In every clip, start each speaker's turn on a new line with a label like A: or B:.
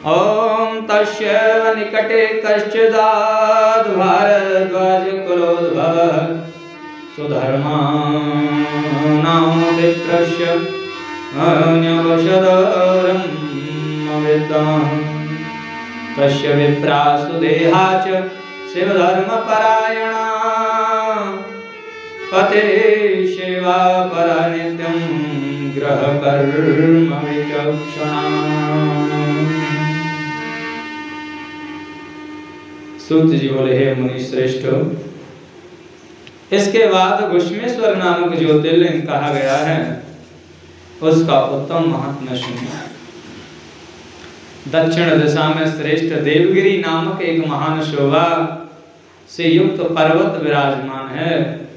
A: ओम तस्यैव निकटे कश्चिदाद भारद्वाज कुलोद्भवः सुधर्मा नाम विप्रस्य अन्यवशदरं विद्वान् तस्य विप्रासु देहा च शिवधर्मपरायणा पते सेवा परा नित्यं ग्रहकर्म विचक्षणा। सूत जी बोले, हे मुनि श्रेष्ठ, इसके बाद घुष्मेश्वर नामक ज्योतिर्लिंग कहा गया है उसका उत्तम महात्म्य सुनिए। दक्षिण दिशा में श्रेष्ठ देवगिरी नामक एक महान शोभा से युक्त पर्वत विराजमान है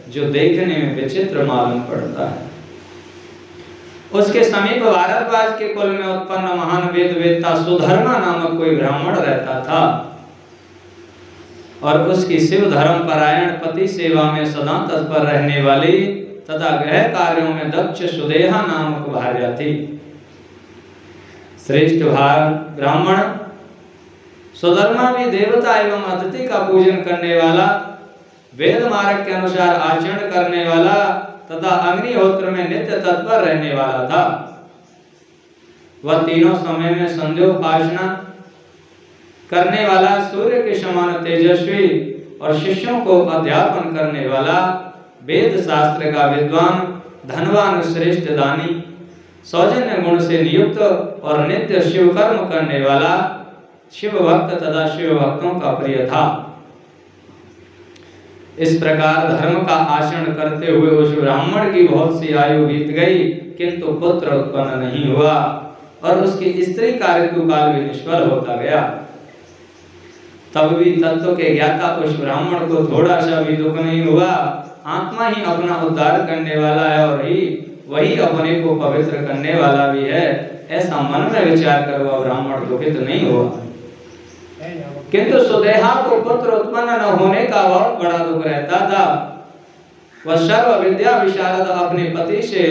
A: जो देखने में विचित्र मालूम पड़ता है। उसके समीप भारद्वाज के कुल में उत्पन्न महान वेदवेत्ता सुधर्मा नामक कोई ब्राह्मण रहता था और उसकी शिव धर्म परायण पति सेवा में सदा तत्पर रहने वाली तथा गृह कार्यों में दक्ष सुदेहा नामक भार्या थी। श्रेष्ठ ब्राह्मण सुधर्मा भी देवता एवं अतिथि का पूजन करने वाला, वेद मार्ग के अनुसार आचरण करने वाला तथा अग्निहोत्र में नित्य तत्पर रहने वाला था। वह तीनों समय में संध्योपासना करने वाला, सूर्य के समान तेजस्वी और शिष्यों को अध्यापन करने वाला, वेद शास्त्र का विद्वान, धनवान, श्रेष्ठ दानी, सौजन्य गुण से नियुक्त और नित्य शिव कर्म करने वाला, शिव भक्त तथा शिव भक्तों का प्रिय था। इस प्रकार धर्म का आचरण करते हुए उस ब्राह्मण की बहुत सी आयु बीत गई, किंतु पुत्र उत्पन्न नहीं हुआ और उसकी स्त्री कार्यकाल भी निष्फल होता गया। तब भी तत्व के ज्ञाता उस ब्राह्मण को थोड़ा सा भी दुख नहीं हुआ। आत्मा ही अपना उद्धार करने वाला है और वही अपने को पवित्र करने वाला भी है, ऐसा मन में विचार कर वह ब्राह्मण दुखित नहीं हुआ। किंतु सुदेहा को पुत्र उत्पन्न न होने का बहुत बड़ा दुख रहता था। वह सर्व विद्या विशारद अपने पति से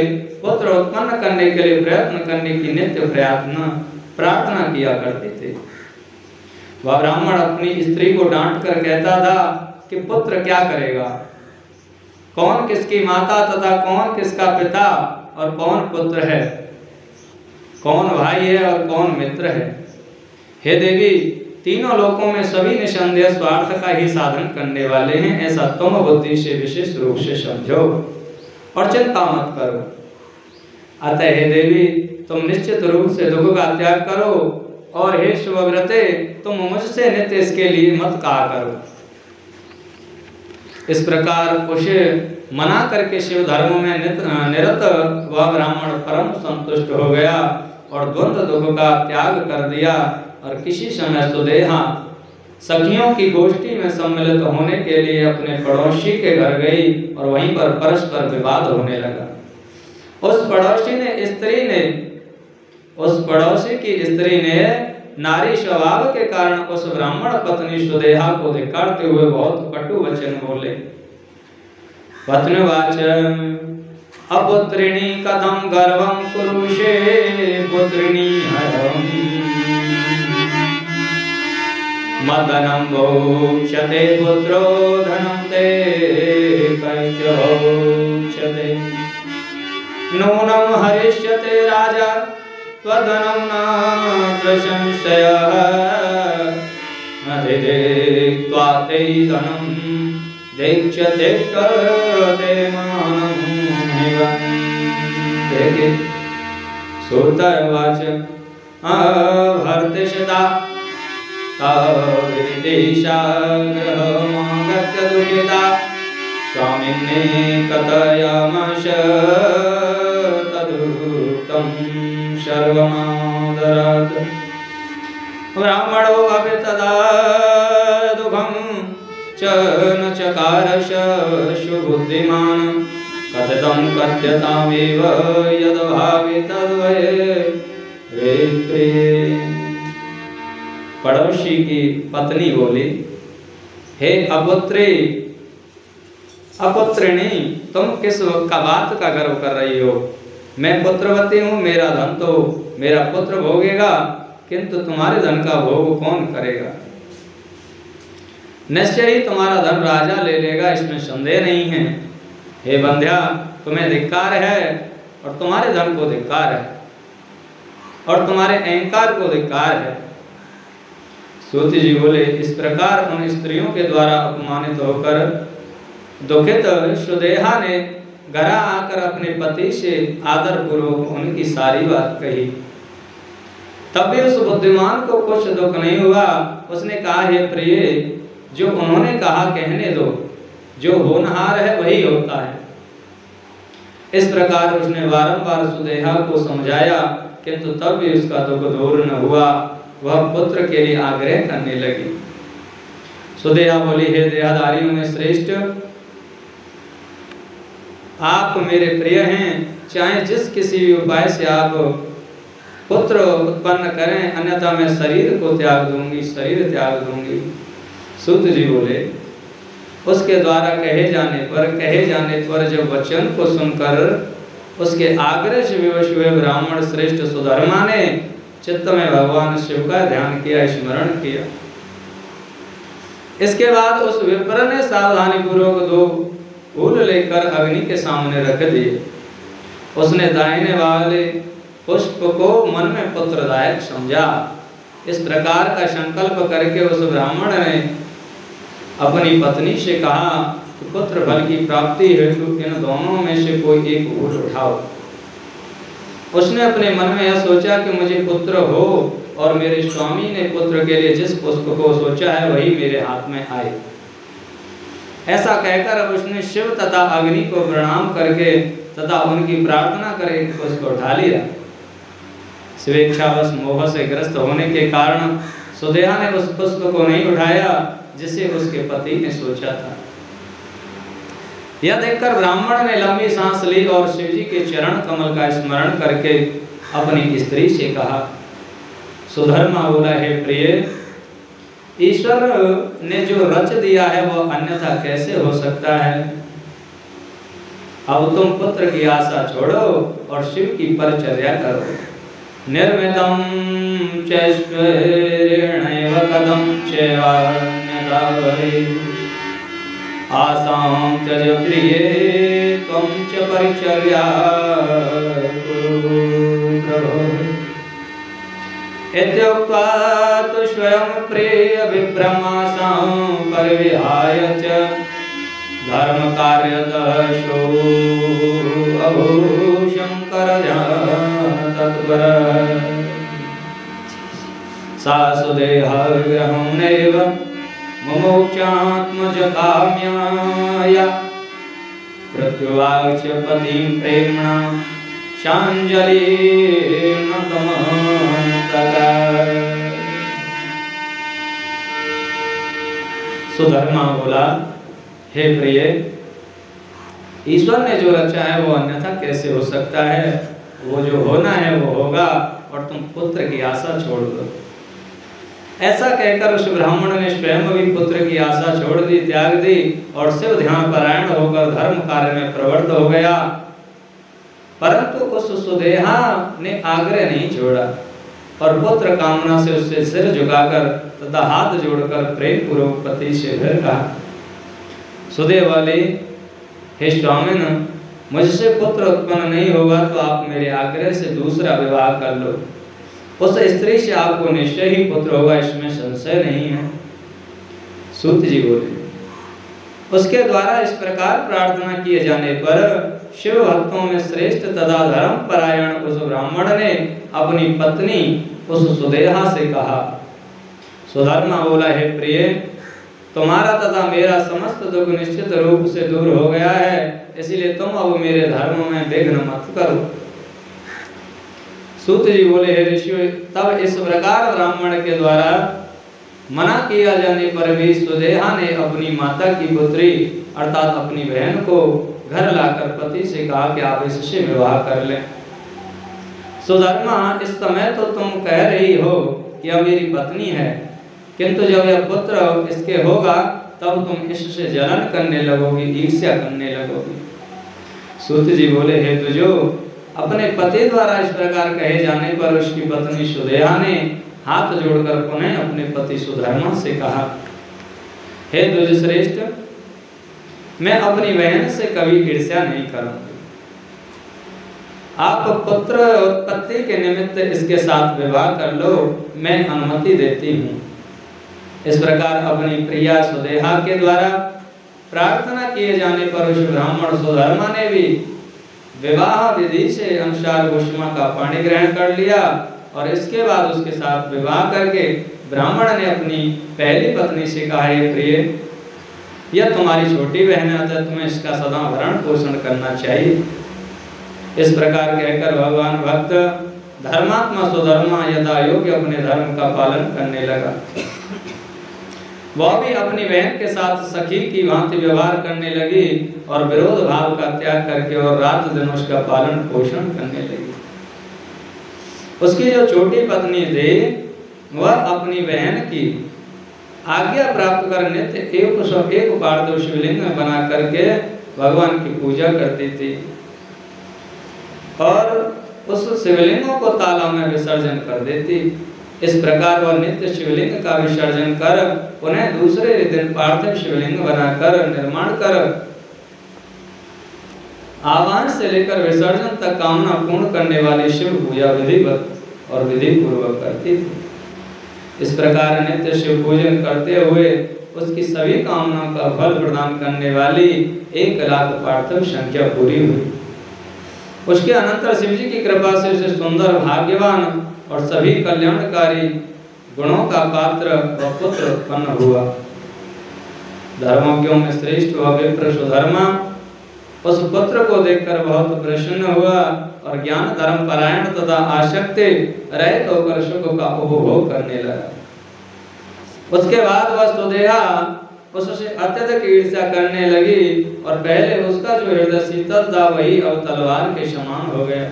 A: पुत्र उत्पन्न करने के लिए प्रयत्न करने की नित्य प्रार्थना किया करते थे। वह ब्राह्मण अपनी स्त्री को डांट कर कहता था कि पुत्र क्या करेगा, कौन किसकी माता तथा कौन किसका पिता और कौन पुत्र है, कौन भाई है और कौन मित्र है। हे देवी, तीनों लोकों में सभी निसंदेह स्वार्थ का ही साधन करने वाले हैं, ऐसा तुम बुद्धि से विशेष रूप से समझो और चिंता मत करो। अतः हे देवी, तुम निश्चित रूप से दुख का त्याग करो और हे शुभव्रते, तुम मुझसे नित्य इसके लिए मत कहा करो। इस प्रकार उसे मना करके शिव धर्म में निरत वह ब्राह्मण परम संतुष्ट हो गया और द्वंद्व दुख का त्याग कर दिया और किसी समय सुदेहा सखियों की गोष्ठी में सम्मिलित होने के लिए अपने पड़ोसी के घर गई और वहीं पर परस्पर विवाद होने लगा। उस पड़ोसी की स्त्री ने नारी स्वभाव के कारण उस ब्राह्मण पत्नी सुदेहा को धिक्कारते हुए बहुत कटु वचन बोले। पत्नीवाच अपुत्रिणी कथं गर्वं कुरुषे पुत्रिणी हरम् मदनं भोक्ष्यते पुत्रो धनं ते कैश्चोक्ष्यते नूनं हरिष्यते राजा त्वधनं नात्र संशयः अधिदेक्त्वा ते धनं देक्ष्यते ते मानं हिवन्ति। सूतवाच भर्तिषता ताविदिशा गृहमागत्य दुःखिता स्वामिन्ने कथयामास तदुक्तं सर्वमादरात्। ब्राह्मणो अपि तदा दुःखं च न चकारश सुबुद्धिमान् कथितं कथ्यतामेव यद्भावि तद्वै प्रिये। पड़ोसी की पत्नी बोली, हे अपुत्रिणी, तुम किस का बात का गर्व कर रही हो? मैं पुत्रवती हूँ, मेरा धन तो मेरा पुत्र भोगेगा किंतु तुम्हारे धन का भोग कौन करेगा? निश्चय ही तुम्हारा धन राजा ले लेगा, इसमें संदेह नहीं है। हे बंध्या, तुम्हें धिक्कार है और तुम्हारे धन को धिक्कार है और तुम्हारे अहंकार को धिक्कार है। सूत जी बोले, इस प्रकार उन स्त्रियों के द्वारा अपमानित होकर दुखित सुदेहा ने घर आकर अपने पति से आदर पूर्वक उनकी सारी बात कही। तब भी उस बुद्धिमान को कुछ दुख नहीं हुआ। उसने कहा, हे प्रिय, जो उन्होंने कहा कहने दो, जो होनहार है वही होता है। इस प्रकार उसने बारंबार सुदेहा को समझाया, किंतु तब भी उसका दुख दूर न हुआ। वह पुत्र के लिए आग्रह करने लगी। सुदेहा बोली, हे देहधारियों में श्रेष्ठ, आप मेरे प्रिय हैं। चाहे जिस किसी भी उपाय से आप पुत्र उत्पन्न करें, अन्यथा मैं शरीर को त्याग दूंगी, शरीर त्याग दूंगी। सूत जी बोले, उसके द्वारा कहे जाने पर जब वचन को सुनकर उसके आग्रह से विवश हुए ब्राह्मण श्रेष्ठ सुधर्मा ने चित्त में भगवान शिव का ध्यान किया, स्मरण किया। इसके बाद उस विप्र ने सावधानी पूर्वक 2 फूल लेकर अग्नि के सामने रख दिए। उसने दाहिने वाले पुष्प को मन में पुत्रदायक समझा। इस प्रकार का संकल्प करके उस ब्राह्मण ने अपनी पत्नी से कहा कि पुत्र फल की प्राप्ति हेतु इन दोनों में से कोई एक फूल उठाओ। उसने अपने मन में यह सोचा कि मुझे पुत्र हो और मेरे स्वामी ने पुत्र के लिए जिस पुष्प को सोचा है वही मेरे हाथ में आए। ऐसा कहकर उसने शिव तथा अग्नि को प्रणाम करके तथा उनकी प्रार्थना कर एक पुष्प उठा लिया। स्वेच्छावश मोह से ग्रस्त होने के कारण सुदेहा ने उस पुष्प को नहीं उठाया जिसे उसके पति ने सोचा था। यह देखकर ब्राह्मण ने लंबी सांस ली और शिवजी के चरण कमल का स्मरण करके अपनी स्त्री से कहा। सुधर्मा बोला, हे प्रिय, ईश्वर ने जो रच दिया है वह अन्यथा कैसे हो सकता है। अब तुम पुत्र की आशा छोड़ो और शिव की परिचर्या करो। निर्मितम चैश्वर्येणैव कथं चैवान्यथा भवेत्। आसां त्यज प्रिये त्वं च परिचर्या कुरु प्रभो। इत्युक्त्वा तु स्वयं प्रिय विभ्रमासां परिविहाय च धर्म कार्यतः शंकर ध्यान तत्पर। सा सुदेहा गृहं नैव मुमुक्षात्मज काम्याया प्रत्युवाच पतिं प्रेम्णा शांजलिं नतमस्तका। सुधर्मा बोला, हे प्रिय, ईश्वर ने जो रचा है वो अन्यथा कैसे हो सकता है। वो जो होना है वो होगा और तुम पुत्र की आशा छोड़ दो। ऐसा कहकर उस ब्राह्मण ने स्वयं भी पुत्र की आशा छोड़ दी, त्याग दी और शिव ध्यान परायण होकर धर्म कार्य में प्रवृत्त हो गया। परंतु उस सुदेहा ने आग्रह नहीं छोड़ा और पुत्र कामना से उससे सिर झुकाकर तथा हाथ जोड़कर प्रेम पूर्वक पति से फिर कहा। सुदेव वाले, हे स्वामिन, मुझसे पुत्र उत्पन्न नहीं होगा तो आप मेरे आग्रह से दूसरा विवाह कर लो। उस स्त्री से आपको निश्चय ही पुत्र होगा, इसमें संशय नहीं है। सूत जी बोले, उसके द्वारा इस प्रकार प्रार्थना किए जाने पर शिव भक्तों में श्रेष्ठ तथा धर्म परायण उस ब्राह्मण ने अपनी पत्नी उस सुदेहा से कहा। सुधर्मा बोला, हे प्रिय, तुम्हारा तथा मेरा समस्त दुख निश्चित रूप से दूर हो गया है, इसलिए तुम अब मेरे धर्म में विघ्न मत करो। सूत जी बोले, हे ऋषि, तब इस प्रकार ब्राह्मण के द्वारा मना किया जाने पर भी सुदेहा ने अपनी माता की पुत्री अर्थात अपनी बहन को घर लाकर पति से कहा कि आप इससे विवाह कर लें। सुधर्मा, इस समय तो तुम कह रही हो कि यह मेरी पत्नी है, किंतु जब यह पुत्र इसके होगा तब तुम इससे जलन करने लगोगी, ईर्ष्या करने लगोगी। सूत जी बोले, हे तुझो, अपने पति द्वारा इस प्रकार कहे जाने पर उसकी पत्नी सुदेहा ने हाथ जोड़कर पुनः अपने पति सुधर्मा से कहा, हे द्विजश्रेष्ठ, मैं अपनी बहन से कभी ईर्ष्या नहीं करूंगी। आप पुत्र उत्पत्ति के निमित्त इसके साथ विवाह कर लो, मैं अनुमति देती हूँ। इस प्रकार अपनी प्रिया सुदेहा के द्वारा प्रार्थना किए जाने पर उस ब्राह्मण सुधर्मा ने भी विवाह विधि से अनुसार उष्मा का पानी ग्रहण कर लिया और इसके बाद उसके साथ विवाह करके ब्राह्मण ने अपनी पहली पत्नी से कहा, हे प्रिय, यह तुम्हारी छोटी बहन है, अतः तुम्हें इसका सदा भरण पोषण करना चाहिए। इस प्रकार कहकर भगवान भक्त धर्मात्मा सुधर्मा यथा योग्य अपने धर्म का पालन करने लगा। वह भी अपनी बहन के साथ सखी की भांति व्यवहार करने लगी और विरोध भाव का त्याग करके और रात दिन उसका पालन पोषण करने लगी। उसकी जो छोटी पत्नी थी वह अपनी बहन की आज्ञा प्राप्त कर नित्य 101 पार्थिव शिवलिंग में बना करके भगवान की पूजा करती थी और उस शिवलिंगों को तालाब में विसर्जन कर देती। इस प्रकार वह नित्य शिवलिंग का विसर्जन कर पुनः दूसरे दिन पार्थिव शिवलिंग बनाकर निर्माण कर आह्वान से लेकर विसर्जन तक कामना पूर्ण करने वाली शिव पूजा विधिवत और विधि पूर्वक करती थी। इस प्रकार नित्य शिव पूजन करते हुए उसकी सभी कामनाओं का फल प्रदान करने वाली 1 लाख पार्थिव संख्या पूरी हुई। उसके अनंतर शिव जी की कृपा से उसे सुंदर, भाग्यवान और सभी कल्याणकारी गुणों का पात्र व पुत्र उत्पन्न हुआ। धर्मज्ञों में श्रेष्ठ व विप्र सुधर्मा उस पुत्र को देखकर बहुत प्रसन्न हुआ और ज्ञान धर्म परायण तथा आसक्त रहित होकर सुख का उपभोग करने लगा। उसके बाद वह सुदेहा उससे अत्यधिक ईर्ष्या करने लगी और पहले उसका जो हृदय शीतल था वही अब तलवार के समान हो गया।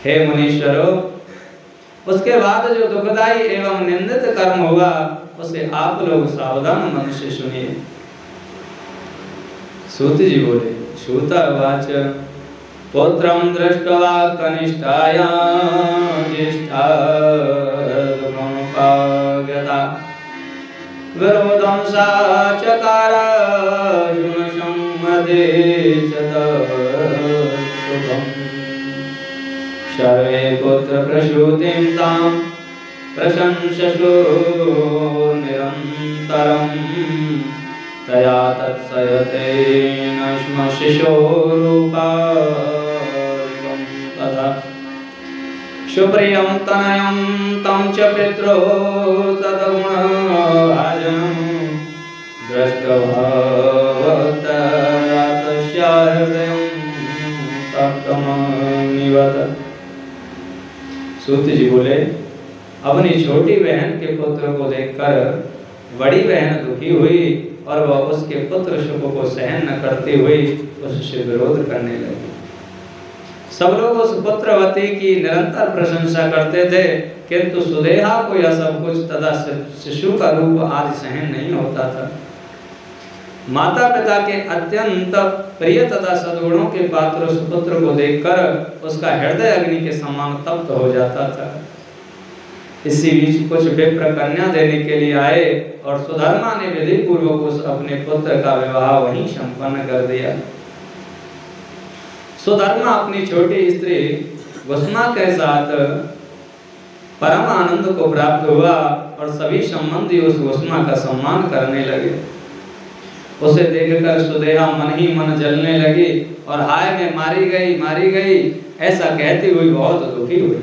A: हे मुनीश्वरों, उसके बाद जो दुखदायी एवं निंदित कर्म हुआ उसे आप लोग सावधान मन से सुनिए। सूत जी बोले, श्रुतवाच पुत्रं दृष्ट्वा कनिष्ठायां ज्येष्ठा दुःखमुपागता विरोधं सा चकार शुनसम्मदेशत शुभम् सर्वे पुत्र प्रसूतिं तां प्रशंससु निरन्तरं तया तत्सयतेन स्म शिशोरूपारिकं तथा सुप्रियं तनयं तं च पित्रो सद्गुणभाजनं दृष्ट्वा तया हृदयं तप्तमनिवत। सूत जी बोले, अपनी छोटी बहन के पुत्र को देखकर बड़ी बहन दुखी हुई और वह उसके पुत्र सुख को सहन न करते हुए उससे विरोध करने लगी। सब लोग उस पुत्रवती की निरंतर प्रशंसा करते थे, किंतु सुदेहा को यह सब कुछ तथा शिशु का रूप आदि सहन नहीं होता था। माता पिता के अत्यंत प्रिय तथा सद्गुणों के पात्र उस पुत्र को देखकर उसका हृदय अग्नि के समान तप्त हो जाता था। इसी बीच कुछ विप्र कन्या देने के लिए आए और सुधर्मा ने विधि पूर्वक उस अपने पुत्र का विवाह वहीं संपन्न कर दिया। सुधर्मा अपनी छोटी स्त्री वसुमा के साथ परम आनंद को प्राप्त हुआ और सभी संबंधी उस वसुमा का सम्मान करने लगे। उसे देखकर सुदेहा मन ही मन जलने लगी और हाय मैं मारी गई ऐसा कहती हुई बहुत दुखी हुई।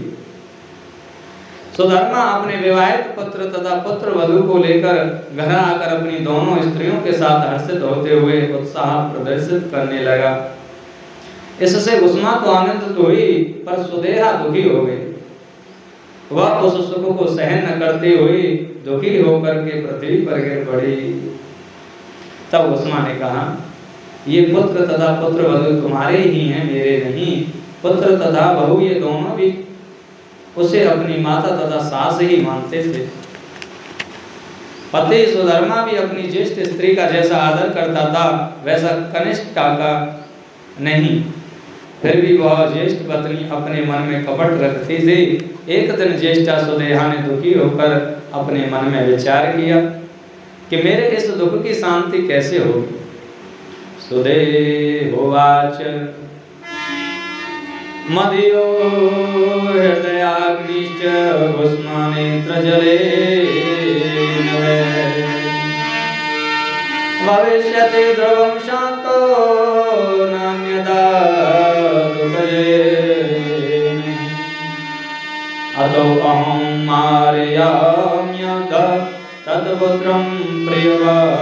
A: सुधर्मा अपने विवाहित पुत्र तथा पुत्र वधू को लेकर घर आकर अपनी दोनों स्त्रियों के साथ हर्षित होते हुए उत्साह प्रदर्शित करने लगा। इससे वसुमा तो आनंदित हुई पर सुदेहा दुखी हो गई। वह उस सुख को सहन न करती हुई दुखी होकर के पृथ्वी पर गिर पड़ी। तब वसुमा ने कहा, ये पुत्र तथा पुत्र वधू तुम्हारे ही हैं, मेरे नहीं। पुत्र तथा बहू ये दोनों भी उसे अपनी माता तथा सास ही मानते थे। पति सुधर्मा भी अपनी ज्येष्ठ स्त्री का जैसा आदर करता था वैसा कनिष्ठा का नहीं। फिर भी वह ज्येष्ठ पत्नी अपने मन में कपट रखती थी। एक दिन ज्येष्ठा सुदेहा ने दुखी होकर अपने मन में विचार किया कि मेरे इस दुख की शांति कैसे होगी। सुदेहोवाच मदीयो हृदयाग्निश्च भस्मनेत्रजलेन भविष्यति ध्रुवं शान्तो नान्यथा दुःखये अतो अहं मारयाम्यथ तत्पुत्रं प्रियवादिनम्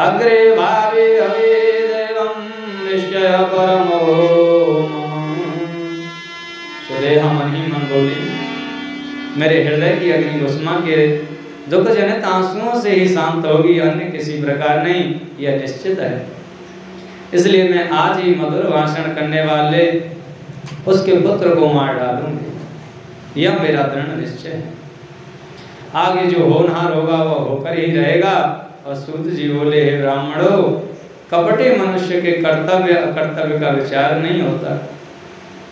A: अग्रे भावे हवे देवं निश्चय परमो मम। सुदेहा मन ही मन बोली, मेरे हृदय की अग्नि भस्मा के दुख जनित आंसुओं से ही शांत होगी, अन्य किसी प्रकार नहीं, यह निश्चित है। इसलिए मैं आज ही मधुर भाषण करने वाले उसके पुत्र को मार डालूंगी, यह मेरा दृढ़ निश्चय है। आगे जो होनहार होगा वह होकर ही रहेगा। और सूत जी बोले, हे ब्राह्मणों, कपटी मनुष्य के कर्तव्य अकर्तव्य का विचार नहीं होता।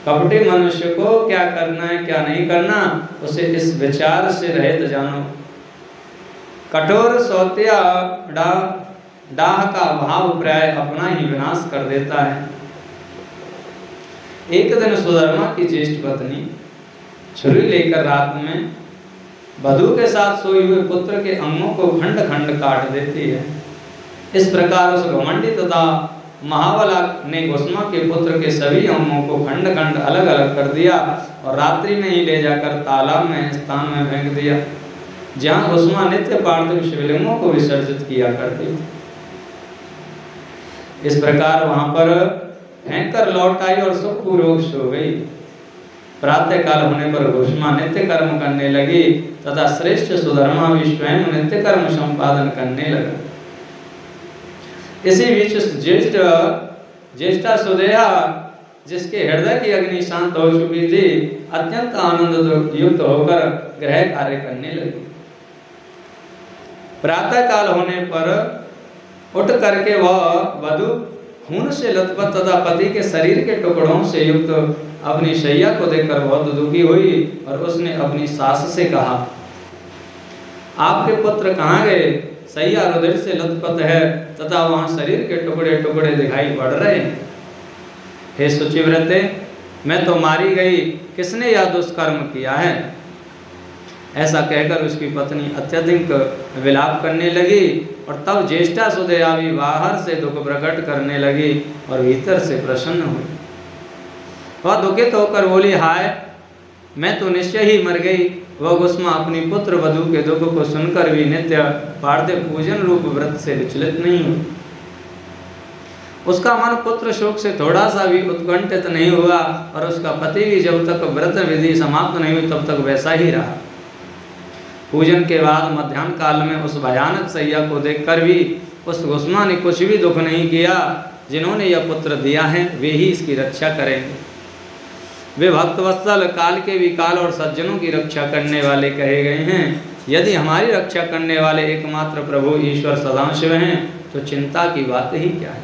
A: कपटी मनुष्य को क्या करना है क्या नहीं करना उसे इस विचार से रहित जानो। कठोर सौत्या डाह का भाव प्राय अपना ही विनाश कर देता है। एक दिन सुधर्मा की ज्येष्ठ पत्नी छुरी लेकर रात में वधू के साथ सोए हुए पुत्र के अंगों को खंड खंड काट देती है। इस प्रकार उस घमंडी तथा महाबला ने भस्मा के पुत्र के सभी अंगों को खंड खंड अलग अलग कर दिया और रात्रि में ही ले जाकर तालाब में स्थान में फेंक दिया, जहाँ भस्मा नित्य पार्थिव शिवलिंगों को विसर्जित किया करती थी। इस प्रकार वहां पर फेंक कर लौट आई और सुखपूर्वक सो गई। प्रातः काल होने पर भस्मा नित्य कर्म करने लगी तथा श्रेष्ठ सुधर्मा भी स्वयं नित्य कर्म संपादन करने लगा। इसी बीच ज्येष्ठा सुदेहा, जिसके हृदय की अग्नि शांत हो चुकी थी, अत्यंत आनंद युक्त होकर गृह कार्य करने लगी। प्रातः काल होने पर उठ करके वह वधू खून से लथपथ तथा पति के शरीर के टुकड़ों से युक्त अपनी शैया को देखकर बहुत दुखी हुई और उसने अपनी सास से कहा, आपके पुत्र कहाँ गए? शैया रुधिर से लथपथ है तथा वहां शरीर के टुकड़े टुकड़े दिखाई पड़ रहे हैं। हे शुचिव्रते, मैं तो मारी गई, किसने यह दुष्कर्म किया है? ऐसा कहकर उसकी पत्नी अत्यधिक विलाप करने लगी और तब ज्येष्ठा सुदेहा भी बाहर से दुख प्रकट करने लगी और भीतर से प्रसन्न हुई। वह दुखित होकर बोली, हाय, मैं तो निश्चय ही मर गई। वह भस्मा अपनी पुत्र वधू के दुख को सुनकर भी नित्य पार्थिव पूजन रूप व्रत से विचलित नहीं हुई। उसका मन पुत्र शोक से थोड़ा सा भी उत्कंठित नहीं हुआ और उसका पति भी जब तक व्रत विधि समाप्त नहीं हुई तब तक वैसा ही रहा। पूजन के बाद मध्याह्न काल में उस भयानक सैया को देखकर भी उस भस्मा ने कुछ भी दुख नहीं किया। जिन्होंने यह पुत्र दिया है वे ही इसकी रक्षा करेंगे। वे भक्तवत्सल, काल के भी काल और सज्जनों की रक्षा करने वाले कहे गए हैं। यदि हमारी रक्षा करने वाले एकमात्र प्रभु ईश्वर सदाशिव हैं तो चिंता की बात ही क्या है।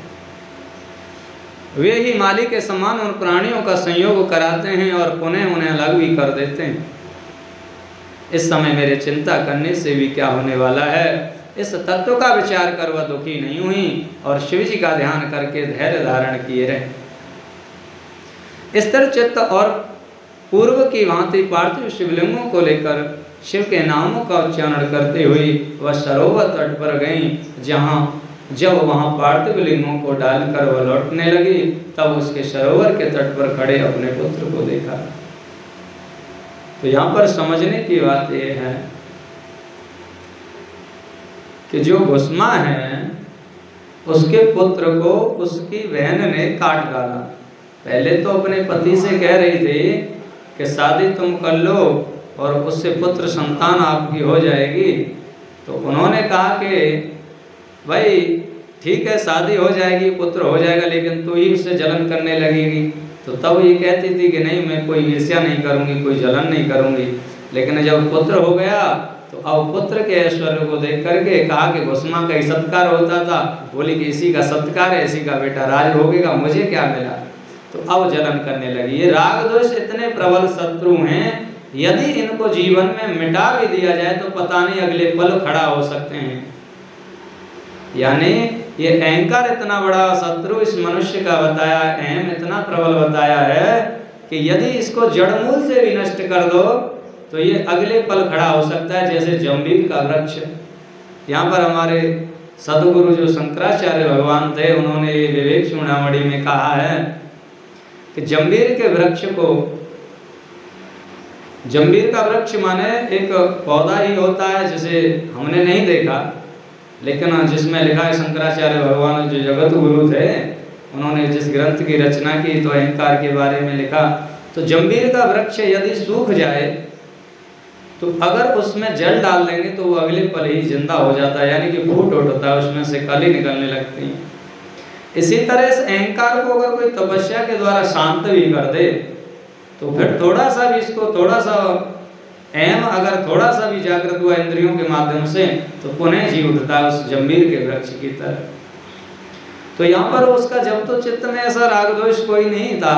A: वे ही मालिक के समान उन प्राणियों का संयोग कराते हैं और पुनः उन्हें अलग भी कर देते हैं। इस समय मेरे चिंता करने से भी क्या होने वाला है। इस तत्व का विचार कर वह दुखी नहीं हुई और शिव जी का ध्यान करके धैर्य धारण किए रहे। स्थिर चित्त और पूर्व की भांति पार्थिव शिवलिंगों को लेकर शिव के नामों का उच्चारण करते हुए वह सरोवर तट पर गईं। जब वहां पार्थिव लिंगों को डालकर वह लौटने लगी तब उसके सरोवर के तट पर खड़े अपने पुत्र को देखा। तो यहाँ पर समझने की बात यह है कि जो भस्मा है उसके पुत्र को उसकी बहन ने काट डाला। पहले तो अपने पति से कह रही थी कि शादी तुम कर लो और उससे पुत्र संतान आपकी हो जाएगी। तो उन्होंने कहा कि भाई ठीक है, शादी हो जाएगी, पुत्र हो जाएगा, लेकिन तू ही उससे जलन करने लगेगी। तो तब ये कहती थी कि नहीं, मैं कोई ईर्ष्या नहीं करूँगी, कोई जलन नहीं करूँगी। लेकिन जब पुत्र हो गया तो अब पुत्र के ऐश्वर्य को देख करके कहा कि भस्मा का ही सत्कार होता था, बोली कि इसी का सत्कार है, इसी का बेटा राज भोगेगा, मुझे क्या मिला। तो अब जलन करने लगी। ये राग द्वेष इतने प्रबल शत्रु हैं, यदि इनको जीवन में मिटा भी दिया जाए तो पता नहीं अगले पल खड़ा हो सकते हैं। यानी ये अहंकार इतना बड़ा शत्रु इस मनुष्य का बताया, अहम इतना प्रबल बताया है कि यदि इसको जड़मूल से भी नष्ट कर दो तो ये अगले पल खड़ा हो सकता है, जैसे जम्बीर का वृक्ष। यहाँ पर हमारे सदगुरु जो शंकराचार्य भगवान थे, उन्होंने विवेक चूड़ामणि में कहा है कि जम्बीर के वृक्ष को, जम्बीर का वृक्ष माने एक पौधा ही होता है जिसे हमने नहीं देखा, लेकिन जिसमें लिखा है शंकराचार्य भगवान जो जगत गुरु थे, उन्होंने जिस ग्रंथ की रचना की तो अहंकार के बारे में लिखा। तो जम्बीर का वृक्ष यदि सूख जाए तो अगर उसमें जल डाल देंगे तो वो अगले पल ही जिंदा हो जाता है, यानी कि फूट होता है, उसमें से कली निकलने लगती हैं। इसी तरह इस अहंकार को अगर कोई तपस्या के द्वारा शांत भी कर दे तो फिर थोड़ा सा भी इसको, थोड़ा सा अहम अगर थोड़ा सा भी जागृत हुआ इंद्रियों के माध्यम से तो पुनः जी उठता है उस जम्बीर के वृक्ष की तरह। तो यहाँ पर उसका जब तो चित्त में ऐसा राग द्वेष कोई नहीं था,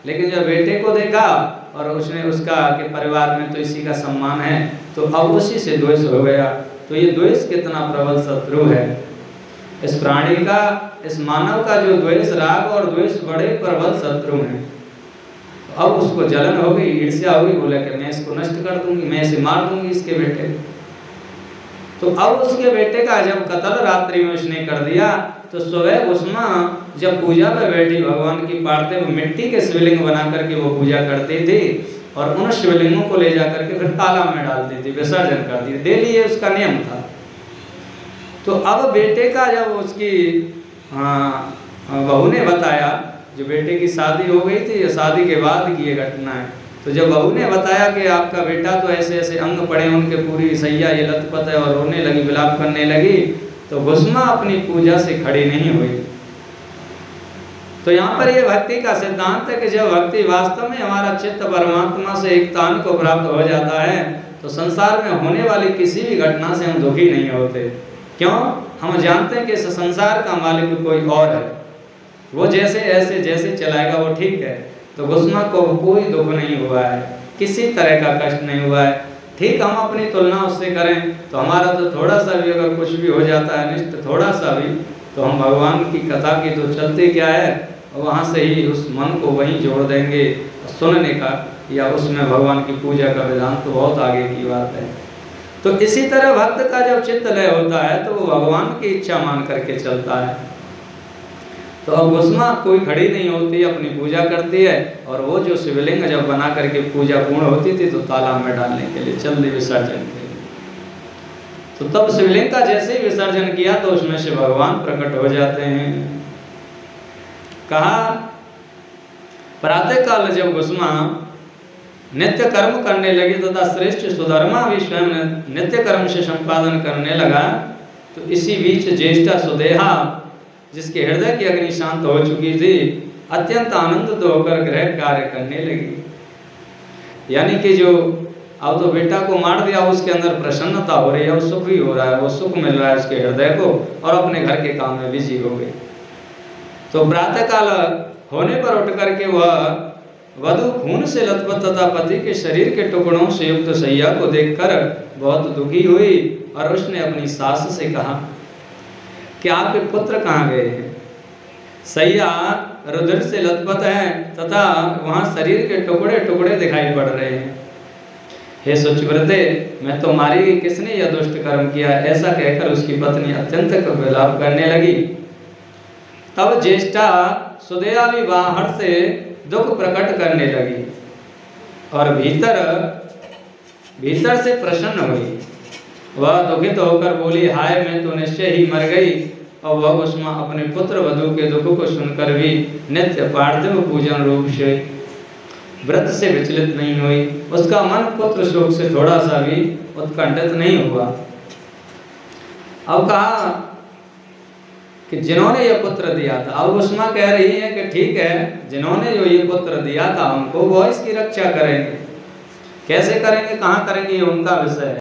A: लेकिन जब बेटे को देखा और उसने उसका के परिवार में तो इसी का सम्मान है, तो अब उसी से द्वेष हो गया। तो ये द्वेष कितना प्रबल शत्रु है इस प्राणी का, इस मानव का जो द्वेष, राग और द्वेष बड़े प्रबल शत्रु हैं। अब उसको जलन हो गई, ईर्ष्या हो गई, बोला कि मैं इसको नष्ट कर दूंगी, मैं इसे मार दूंगी इसके बेटे। तो अब उसके बेटे का जब कत्ल रात्रि में उसने कर दिया तो सुबह भस्मा जब पूजा पे बैठी भगवान की पाड़ते हुए मिट्टी के शिवलिंग बना करके वो पूजा करती थी और उन शिवलिंगों को ले जाकर के फिर तालाब में डालती थी, विसर्जन करती थी, डेली ये उसका नियम था। तो अब बेटे का जब उसकी बहू ने बताया, जो बेटे की शादी हो गई थी, शादी के बाद की ये घटना है, तो जब बहू ने बताया कि आपका बेटा तो ऐसे ऐसे अंग पड़े उनके, पूरी सैया ये लथपथ है, और रोने लगी, विलाप करने लगी, तो भस्मा अपनी पूजा से खड़ी नहीं हुई। तो यहाँ पर ये भक्ति का सिद्धांत है कि जब भक्ति वास्तव में हमारा चित्त परमात्मा से एक तान को प्राप्त हो जाता है तो संसार में होने वाली किसी भी घटना से हम दुखी नहीं होते। क्यों? हम जानते हैं कि इस संसार का मालिक कोई और है, वो जैसे ऐसे जैसे चलाएगा वो ठीक है। तो भस्मा को कोई दुख नहीं हुआ है, किसी तरह का कष्ट नहीं हुआ है। ठीक, हम अपनी तुलना उससे करें तो हमारा तो थोड़ा सा भी अगर कुछ भी हो जाता है अनिष्ट, थोड़ा सा भी, तो हम भगवान की कथा की तो चलते क्या है, वहाँ से ही उस मन को वहीं जोड़ देंगे सुनने का, या उसमें भगवान की पूजा का विधान तो बहुत आगे की बात है। तो इसी तरह भक्त का जब चित्त लय होता है तो वो भगवान की इच्छा मान करके चलता है। तो अब भस्मा कोई खड़ी नहीं होती, अपनी पूजा करती है, और वो जो शिवलिंग जब बना करके पूजा पूर्ण होती थी तो तालाब में डालने के लिए चल दी, विसर्जन के लिए। तो तब शिवलिंग का जैसे ही विसर्जन किया तो उसमें से भगवान प्रकट हो जाते हैं। कहा प्रातः काल जब भस्मा नित्य कर्म करने लगी तथा श्रेष्ठ सुधर्मा भी स्वयं नित्य कर्म से संपादन करने लगा, तो इसी बीच ज्येष्ठा सुदेहा जिसके हृदय की अग्नि शांत हो चुकी थी, अत्यंत आनंदित होकर गृह कार्य करने लगी। यानी कि जो अब तो बेटा को मार दिया, उसके अंदर प्रसन्नता हो रही है, वो सुख भी हो रहा है, वो सुख मिल रहा है उसके हृदय को, और अपने घर के काम में बिजी हो गई। तो प्रातः काल होने पर उठ करके वह वधु खून से लथपथ तथा पति के शरीर के टुकड़ों से युक्त सैया को देखकर बहुत दुखी हुई, और उसने अपनी सास से कहा कि आपके पुत्र कहाँ गए हैं? सैया रुधिर से लथपथ है तथा वहाँ शरीर के टुकड़े टुकड़े दिखाई पड़ रहे हैं। हे शुचिव्रते, मैं तो मारी, किसने यह दुष्ट कर्म किया? ऐसा कहकर उसकी पत्नी अत्यंत विलाप करने लगी। तब ज्येष्ठा सुदेहा भी बाहर से दुख प्रकट करने लगी और भीतर से प्रसन्न हुई। वह दुखित होकर बोली, हाय मैं तो निश्चय ही मर गई। और वह भस्मा अपने पुत्र वधु के दुख को सुनकर भी नित्य पार्थिव पूजन रूप से व्रत से विचलित नहीं हुई। उसका मन पुत्र शोक से थोड़ा सा भी उत्कंठित नहीं हुआ। अब कहा कि जिन्होंने ये पुत्र दिया था, अब भस्मा कह रही है कि ठीक है, जिन्होंने जो ये पुत्र दिया था हमको, वो इसकी रक्षा करेंगे। कैसे करेंगे, कहाँ करेंगे, ये उनका विषय है।